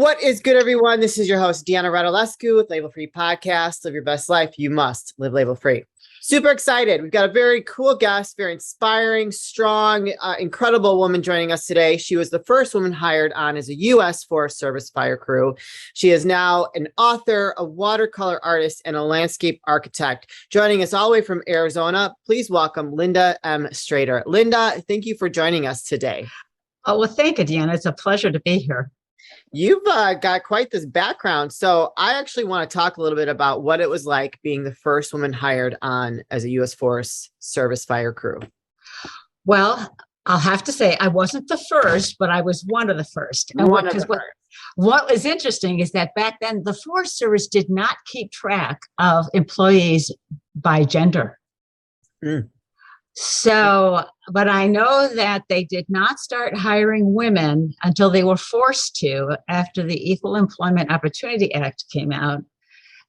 What is good, everyone? This is your host, Deanna Radulescu with Label Free Podcast. Live your best life. You must live label free. Super excited. We've got a very cool guest, very inspiring, strong, incredible woman joining us today. She was the first woman hired on as a U.S. Forest Service fire crew. She is now an author, a watercolor artist, and a landscape architect. Joining us all the way from Arizona, please welcome Linda M. Strader. Linda, thank you for joining us today. Oh, well, thank you, Deanna. It's a pleasure to be here. You've got quite this background. So I actually want to talk a little bit about what it was like being the first woman hired on as a U.S. Forest Service fire crew. Well, I'll have to say I wasn't the first, but I was one of the first. And what was interesting is that back then, the Forest Service did not keep track of employees by gender. Mm. So, but I know that they did not start hiring women until they were forced to after the Equal Employment Opportunity Act came out.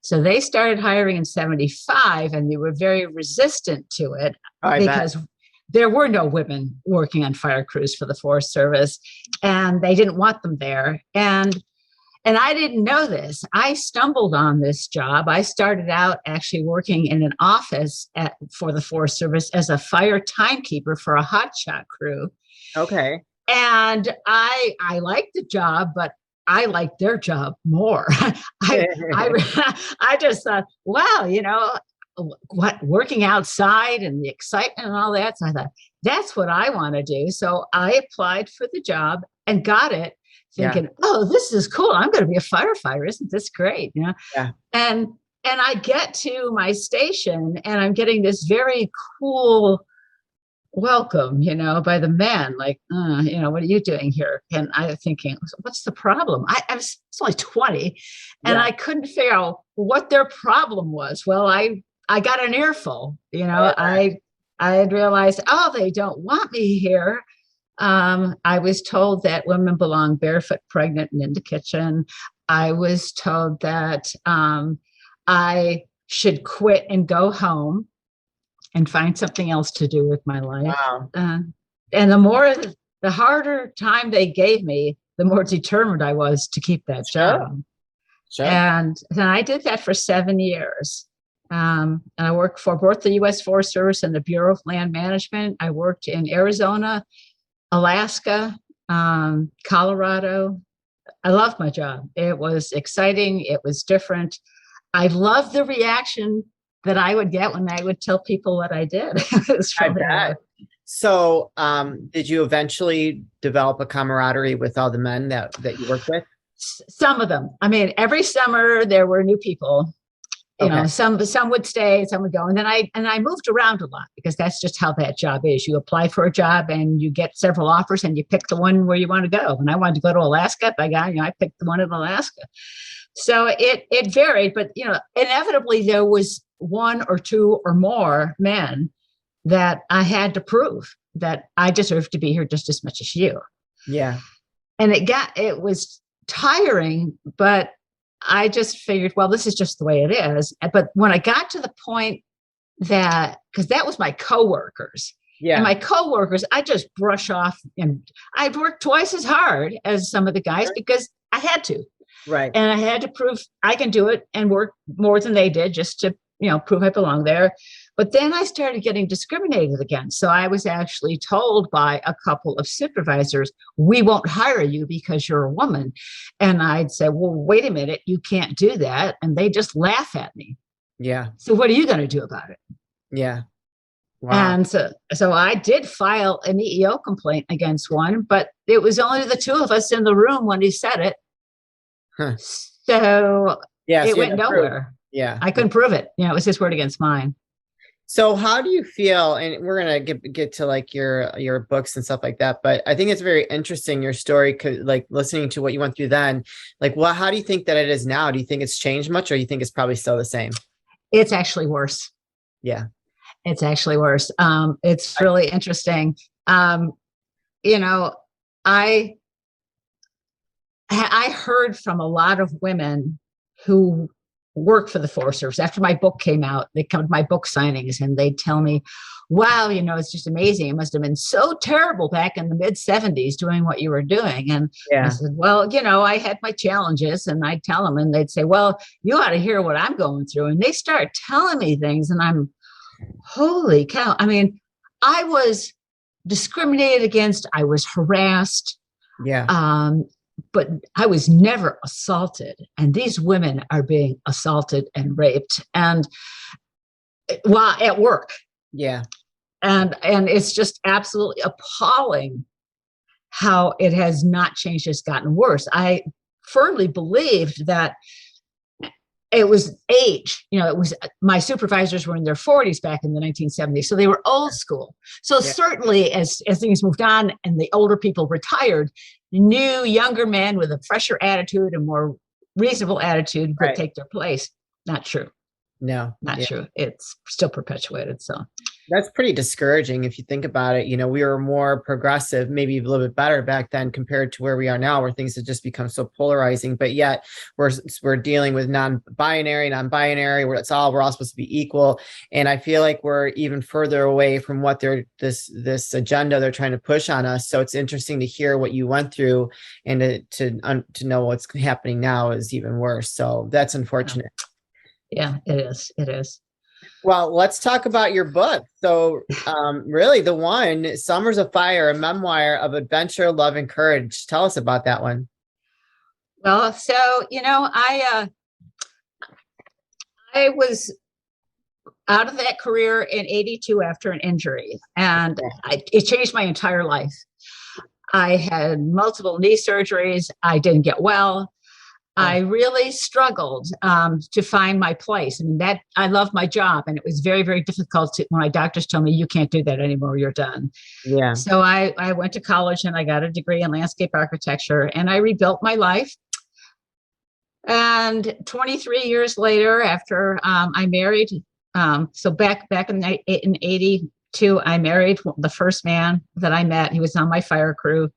So they started hiring in 1975, and they were very resistant to it because there were no women working on fire crews for the Forest Service, and they didn't want them there. And I didn't know this. I stumbled on this job. I started out actually working in an office for the Forest Service as a fire timekeeper for a hotshot crew. Okay. And I liked the job, but I liked their job more. I just thought, wow, working outside and the excitement and all that. So I thought, that's what I want to do. So I applied for the job and got it. Thinking, oh, this is cool. I'm going to be a firefighter. Isn't this great? Yeah. And I get to my station and I'm getting this very cool welcome, by the men. Like, what are you doing here? And I'm thinking, what's the problem? I was only 20 and I couldn't figure out what their problem was. Well, I got an earful, I had realized, oh, they don't want me here. I was told that women belong barefoot, pregnant, and in the kitchen. I was told that I should quit and go home and find something else to do with my life. Wow. And the harder time they gave me, the more determined I was to keep that job. Sure. And I did that for 7 years. And I worked for both the U.S. Forest Service and the Bureau of Land Management. I worked in Arizona, Alaska, Colorado. I loved my job. It was exciting. It was different. I loved the reaction that I would get when I would tell people what I did. I bet. So did you eventually develop a camaraderie with all the men that you worked with? Some of them. I mean, every summer there were new people. Some would stay, some would go. And then I moved around a lot because that's just how that job is. You apply for a job and you get several offers and you pick the one where you want to go. When I wanted to go to Alaska, I picked the one in Alaska. So it varied, but inevitably there was one or two or more men that I had to prove that I deserved to be here just as much as you. Yeah. And it was tiring, but I just figured, well, this is just the way it is. But when I got to the point because that was my coworkers, and my coworkers, I just brush off, and I'd work twice as hard as some of the guys because I had to. Right. And I had to prove I can do it and work more than they did just to, prove I belong there. But then I started getting discriminated against. So I was actually told by a couple of supervisors, we won't hire you because you're a woman. And I'd say, well, wait a minute, you can't do that. And they just laugh at me. Yeah. So what are you going to do about it? Yeah. Wow. And so I did file an EEO complaint against one, but it was only the two of us in the room when he said it. Huh. So it went nowhere. Yeah. I couldn't prove it. It was his word against mine. So how do you feel, and we're going to get to like your books and stuff like that, but I think it's very interesting, your story, like listening to what you went through then, like, how do you think that it is now? Do you think it's changed much, or you think it's probably still the same? It's actually worse. Yeah. It's actually worse. It's really interesting. I heard from a lot of women who work for the Forest Service. After my book came out, they come to my book signings and they'd tell me, wow, it's just amazing. It must have been so terrible back in the mid 70s doing what you were doing. And I Yeah. said, well, I had my challenges, and I'd tell them, and they'd say, well, you ought to hear what I'm going through. And they start telling me things, and I'm, holy cow. I mean, I was discriminated against. I was harassed. Yeah. But I was never assaulted. And these women are being assaulted and raped, and while at work. Yeah. And it's just absolutely appalling how it has not changed. It's gotten worse. I firmly believed that it was age. It was, my supervisors were in their 40s back in the 1970s. So they were old school. So certainly as things moved on and the older people retired, new younger men with a fresher attitude and more reasonable attitude would take their place. Not true. No, not true. It's still perpetuated. So that's pretty discouraging if you think about it. We were more progressive, maybe a little bit better back then compared to where we are now, where things have just become so polarizing. But yet we're dealing with non-binary, where we're all supposed to be equal. And I feel like we're even further away from what this agenda they're trying to push on us. So it's interesting to hear what you went through, and to know what's happening now is even worse. So that's unfortunate. Yeah, it is. It is. Well, let's talk about your book. So really the one, Summers of Fire, a memoir of adventure, love, and courage. Tell us about that one. Well, so, I was out of that career in 82 after an injury, and it changed my entire life. I had multiple knee surgeries. I didn't get well. I really struggled to find my place. I mean, I love my job, and it was very, very difficult when my doctors told me, you can't do that anymore, you're done. Yeah. So I went to college, and I got a degree in landscape architecture, and I rebuilt my life. And 23 years later, after I married, so back in 82, I married the first man that I met. He was on my fire crew.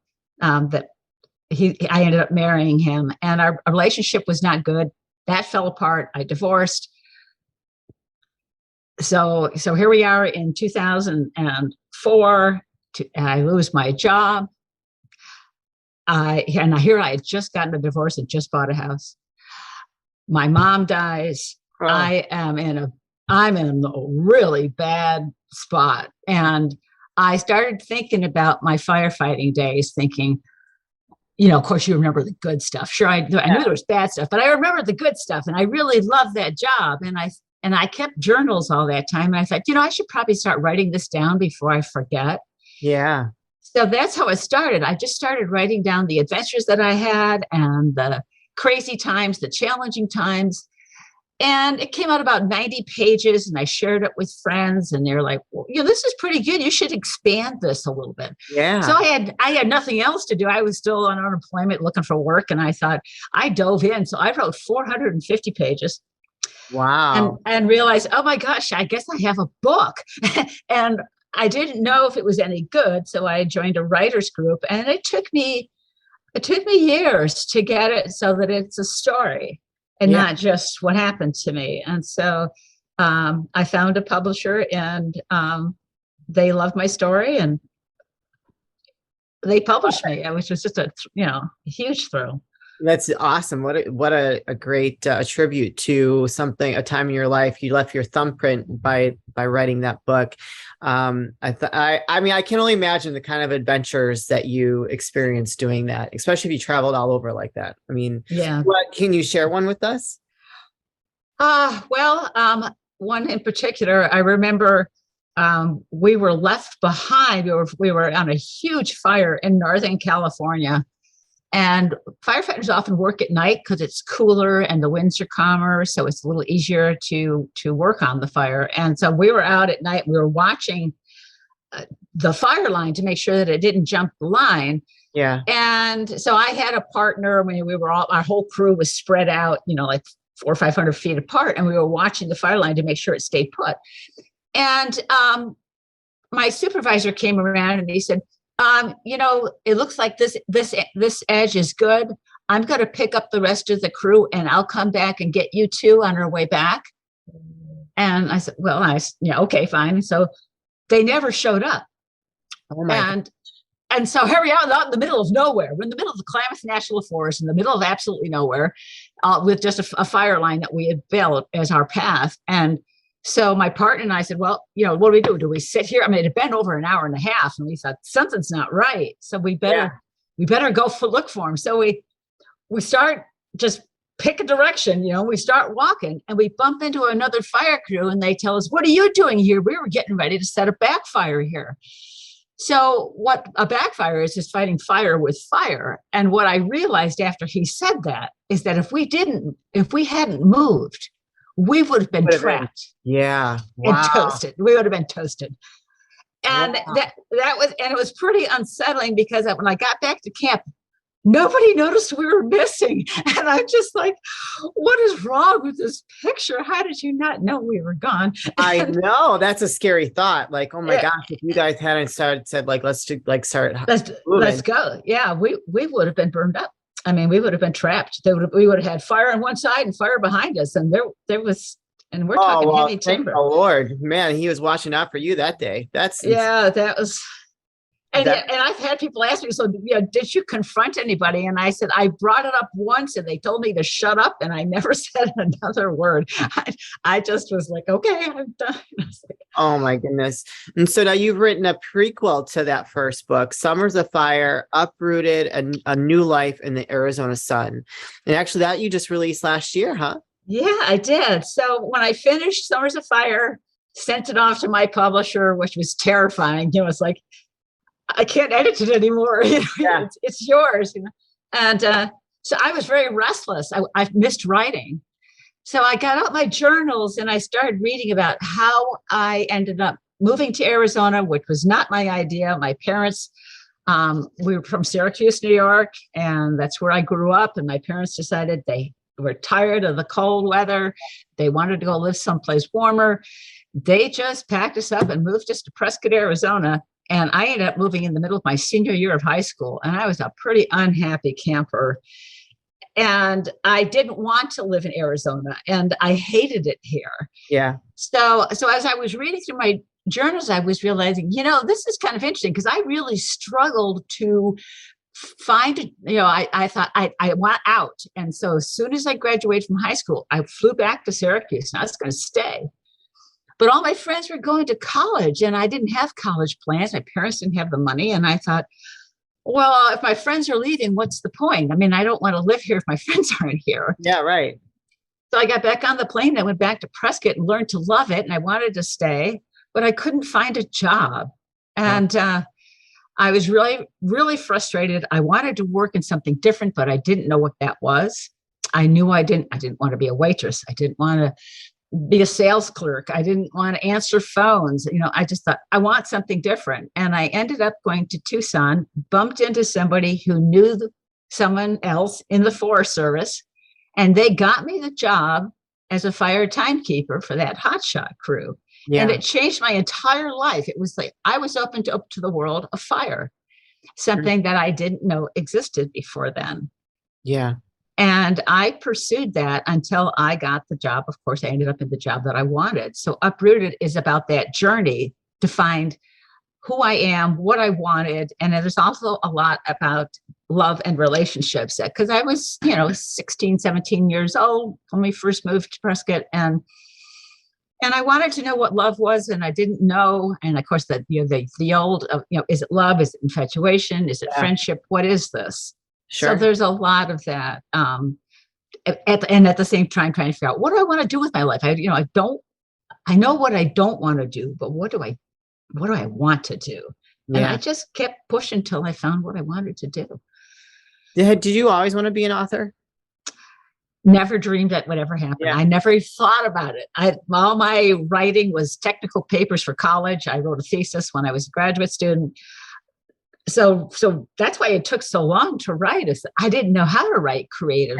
I ended up marrying him, and our relationship was not good. That fell apart. I divorced. So here we are in 2004. I lose my job. I had just gotten a divorce and just bought a house. My mom dies. Oh. I'm in a really bad spot, and I started thinking about my firefighting days, thinking, of course, you remember the good stuff. Sure, I knew there was bad stuff, but I remember the good stuff, and I really loved that job. And I kept journals all that time. And I thought, I should probably start writing this down before I forget. Yeah. So that's how it started. I just started writing down the adventures that I had, and the crazy times, the challenging times. And it came out about 90 pages, and I shared it with friends, and they're like, well, this is pretty good. You should expand this a little bit. Yeah. So I had nothing else to do. I was still on unemployment looking for work, and I thought, I dove in. So I wrote 450 pages. Wow. And realized, oh my gosh, I guess I have a book. And I didn't know if it was any good. So I joined a writer's group, and it took me years to get it so that it's a story and not just what happened to me. And so I found a publisher, and they loved my story, and they published me, which was just a huge thrill. That's awesome. What a great tribute to a time in your life. You left your thumbprint by writing that book. I mean, I can only imagine the kind of adventures that you experienced doing that, especially if you traveled all over like that. I mean, can you share one with us? One in particular, I remember we were left behind. We were on a huge fire in Northern California. And firefighters often work at night because it's cooler and the winds are calmer, so it's a little easier to work on the fire. And so we were out at night. We were watching the fire line to make sure that it didn't jump the line. Yeah. And so I had a partner. Our whole crew was spread out, like 400 or 500 feet apart, and we were watching the fire line to make sure it stayed put. And my supervisor came around, and he said, it looks like this edge is good. I'm going to pick up the rest of the crew, and I'll come back and get you two on our way back. And I said, well, okay, fine. So they never showed up. Oh my God. And so here we are out in the middle of nowhere. We're in the middle of the Klamath National Forest, in the middle of absolutely nowhere, with just a fire line that we had built as our path. And so my partner and I said, well, what do we do? Do we sit here? I mean, it had been over an hour and a half, and we thought something's not right. So we better go look for him. So we start, just pick a direction, we start walking, and we bump into another fire crew, and they tell us, what are you doing here? We were getting ready to set a backfire here. So what a backfire is fighting fire with fire. And what I realized after he said that is that if we hadn't moved, we would have been trapped. Wow. And toasted. We would have been toasted. And that was, and it was pretty unsettling, because when I got back to camp, nobody noticed we were missing. And I'm just like, what is wrong with this picture? How did you not know we were gone? I know, that's a scary thought. Like, oh my gosh, if you guys hadn't said like, let's go. Yeah, we would have been burned up. I mean, we would have been trapped. We would have had fire on one side and fire behind us. And there was, and we're talking heavy timber. Thank the Lord, man, he was watching out for you that day. That was. And I've had people ask me, so did you confront anybody? And I said, I brought it up once, and they told me to shut up, and I never said another word. I just was like, okay, I'm done. Oh my goodness. And so now you've written a prequel to that first book, Summers of Fire, Uprooted, and a New Life in the Arizona Sun. And actually that you just released last year, huh? Yeah, I did. So when I finished Summers of Fire, sent it off to my publisher, which was terrifying. It's like, I can't edit it anymore. It's yours. And so I was very restless. I missed writing. So I got out my journals, and I started reading about how I ended up moving to Arizona, which was not my idea. My parents, we were from Syracuse, New York, and that's where I grew up. And my parents decided they were tired of the cold weather. They wanted to go live someplace warmer. They just packed us up and moved us to Prescott, Arizona. And I ended up moving in the middle of my senior year of high school. And I was a pretty unhappy camper. And I didn't want to live in Arizona, and I hated it here. Yeah. So as I was reading through my journals, I was realizing, this is kind of interesting, because I really struggled to find, I thought I want out. And so as soon as I graduated from high school, I flew back to Syracuse, and I was going to stay. But all my friends were going to college, and I didn't have college plans. My parents didn't have the money. And I thought, well, if my friends are leaving, what's the point? I mean, I don't want to live here if my friends aren't here. Yeah, right. So I got back on the plane. I went back to Prescott and learned to love it. And I wanted to stay, but I couldn't find a job. And I was really, really frustrated. I wanted to work in something different, but I didn't know what that was. I knew I didn't want to be a waitress. I didn't want to be a sales clerk. I didn't want to answer phones. I just thought, I want something different. And I ended up going to Tucson, bumped into somebody who knew someone else in the Forest Service, and they got me the job as a fire timekeeper for that hotshot crew. Yeah. And it changed my entire life. It was like I was opened up to the world of fire, something that I didn't know existed before then. Yeah. And I pursued that until I got the job. Of course, I ended up in the job that I wanted. So Uprooted is about that journey to find who I am, what I wanted. And there's also a lot about love and relationships, because I was, 16, 17 years old when we first moved to Prescott. And I wanted to know what love was, and I didn't know. And of course, the old, is it love? Is it infatuation? Is it friendship? What is this? Sure. So there's a lot of that. At the same time, trying to figure out, what do I want to do with my life? I know what I don't want to do, but what do I want to do? Yeah. And I just kept pushing until I found what I wanted to do. Did you always want to be an author? Never dreamed that would ever happen. Yeah. I never thought about it. All my writing was technical papers for college. I wrote a thesis when I was a graduate student. So that's why it took so long to write. Is I didn't know how to write creative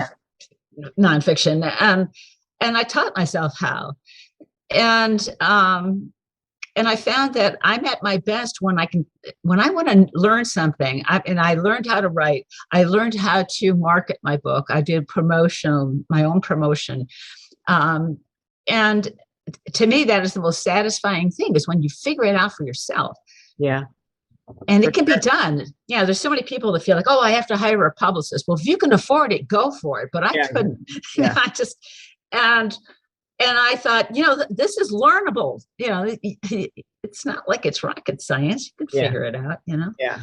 nonfiction, and I taught myself how. And I found that I'm at my best when I want to learn something. I learned how to write. I learned how to market my book. I did my own promotion, and to me, that is the most satisfying thing, is when you figure it out for yourself. Yeah. And it can be done. Yeah, there's so many people that feel like, oh, I have to hire a publicist. Well, if you can afford it, go for it. But I couldn't. Yeah. I just, and I thought, this is learnable. It's not like it's rocket science. You can figure it out, Yeah.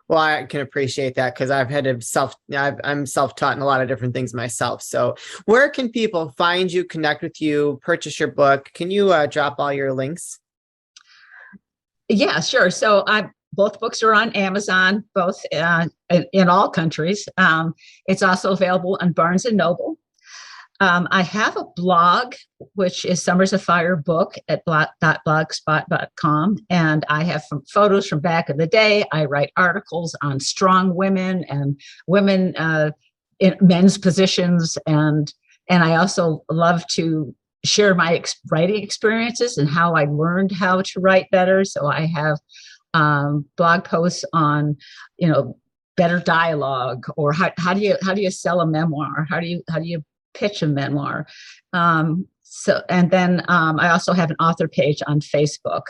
Well, I can appreciate that, because I've had to I'm self-taught in a lot of different things myself. So where can people find you, connect with you, purchase your book? Can you drop all your links? Yeah, sure. So both books are on Amazon, both in all countries. It's also available on Barnes and Noble. I have a blog, which is Summers of Fire book at blogspot.com. And I have photos from back in the day. I write articles on strong women and women in men's positions. And I also love to share my writing experiences and how I learned how to write better. So I have blog posts on, better dialogue, or how do you sell a memoir? How do you pitch a memoir? And then I also have an author page on Facebook.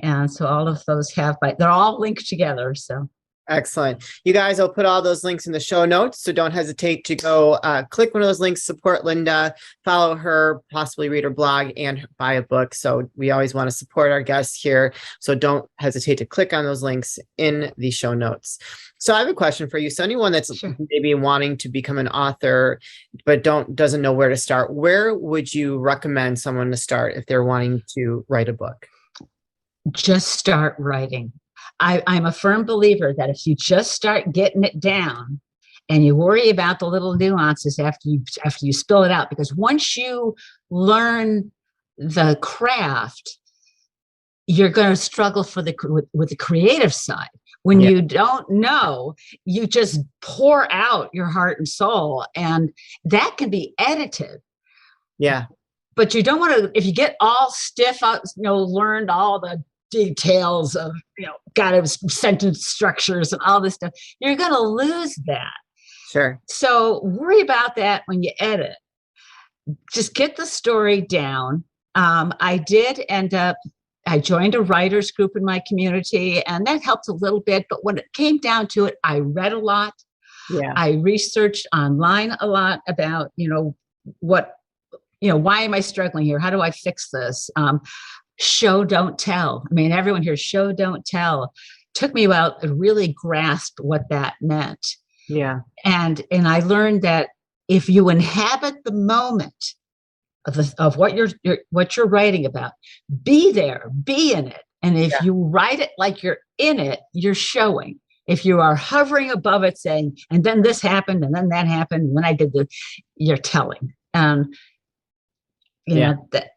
And so all of those they're all linked together. So excellent. You guys, I'll put all those links in the show notes. So don't hesitate to go click one of those links, support Linda, follow her, possibly read her blog, and buy a book. So we always want to support our guests here. So don't hesitate to click on those links in the show notes. So I have a question for you. So anyone that's maybe wanting to become an author, but doesn't know where to start, where would you recommend someone to start if they're wanting to write a book? Just start writing. I'm a firm believer that if you just start getting it down, and you worry about the little nuances after you spill it out, because once you learn the craft, you're going to struggle with the creative side. When you don't know, you just pour out your heart and soul, and that can be edited. Yeah. But you don't want to, if you get all stiff out, learned all the details of, sentence structures and all this stuff, you're going to lose that. Sure. So worry about that when you edit. Just get the story down. I did end up, I joined a writers group in my community, and that helped a little bit. But when it came down to it, I read a lot. Yeah. I researched online a lot about, why am I struggling here? How do I fix this? Show, don't tell. I mean, everyone hears show, don't tell. Took me a while to really grasp what that meant. Yeah. And I learned that if you inhabit the moment of what you're writing about, be there, be in it. And if you write it like you're in it, you're showing. If you are hovering above it saying, and then this happened, and then that happened, and then I did this, you're telling.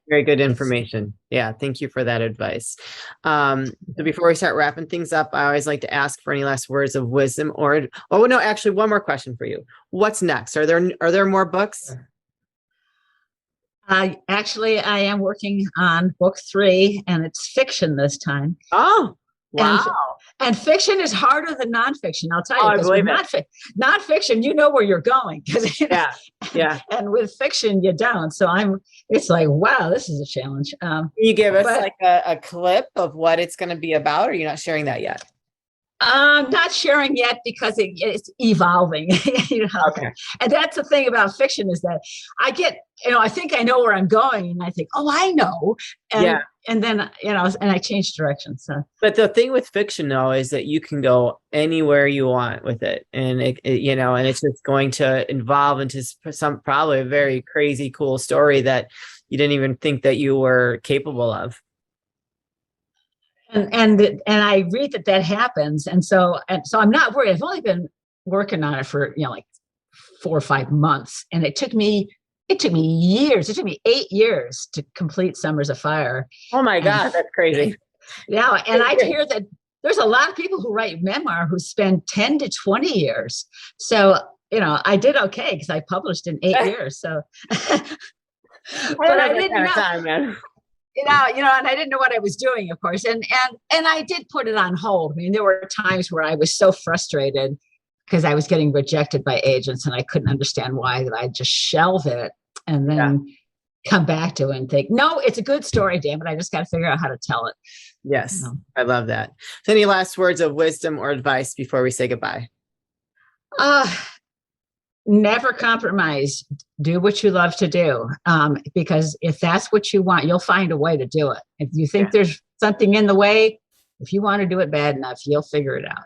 Very good information. Yeah. Thank you for that advice. So before we start wrapping things up, I always like to ask for any last words of wisdom actually one more question for you. What's next? Are there more books? Actually, I am working on book 3, and it's fiction this time. Oh, wow. And fiction is harder than nonfiction. I'll tell you, because nonfiction, you know where you're going. Yeah. And with fiction, you don't. So it's like, wow, this is a challenge. Can you give us like a clip of what it's going to be about, or are you not sharing that yet? Not sharing yet, because it's evolving. Okay. And that's the thing about fiction, is that I get, I think I know where I'm going, and I think, oh, I know. And then, and I change direction. So, but the thing with fiction, though, is that you can go anywhere you want with it, and and it's just going to evolve into probably a very crazy, cool story that you didn't even think that you were capable of. And I read that happens, and so I'm not worried. I've only been working on it for like 4 or 5 months, and it took me years. It took me 8 years to complete Summers of Fire. Oh my God, that's crazy. Yeah, and I hear that there's a lot of people who write memoir who spend 10 to 20 years. So I did okay, because I published in 8 years. So, but I didn't know. Time, man. And I didn't know what I was doing, of course. And I did put it on hold. I mean, there were times where I was so frustrated because I was getting rejected by agents, and I couldn't understand why, that I'd just shelve it. And then come back to and think, no, it's a good story, damn it. I just got to figure out how to tell it. Yes, You know? I love that. So any last words of wisdom or advice before we say goodbye? Never compromise. Do what you love to do. Because if that's what you want, you'll find a way to do it. If you think there's something in the way, if you want to do it bad enough, you'll figure it out.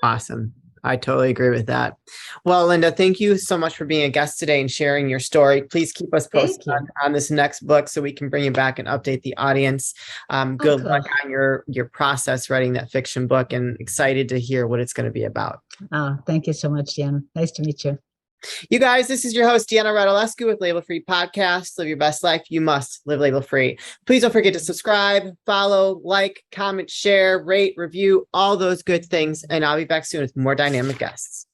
Awesome. I totally agree with that. Well, Linda, thank you so much for being a guest today and sharing your story. Please keep us posted on this next book so we can bring you back and update the audience. Good luck on your process writing that fiction book, and excited to hear what it's going to be about. Oh, thank you so much, Deanna. Nice to meet you. You guys, this is your host, Deanna Radulescu with Label Free Podcast. Live your best life. You must live label free. Please don't forget to subscribe, follow, like, comment, share, rate, review, all those good things. And I'll be back soon with more dynamic guests.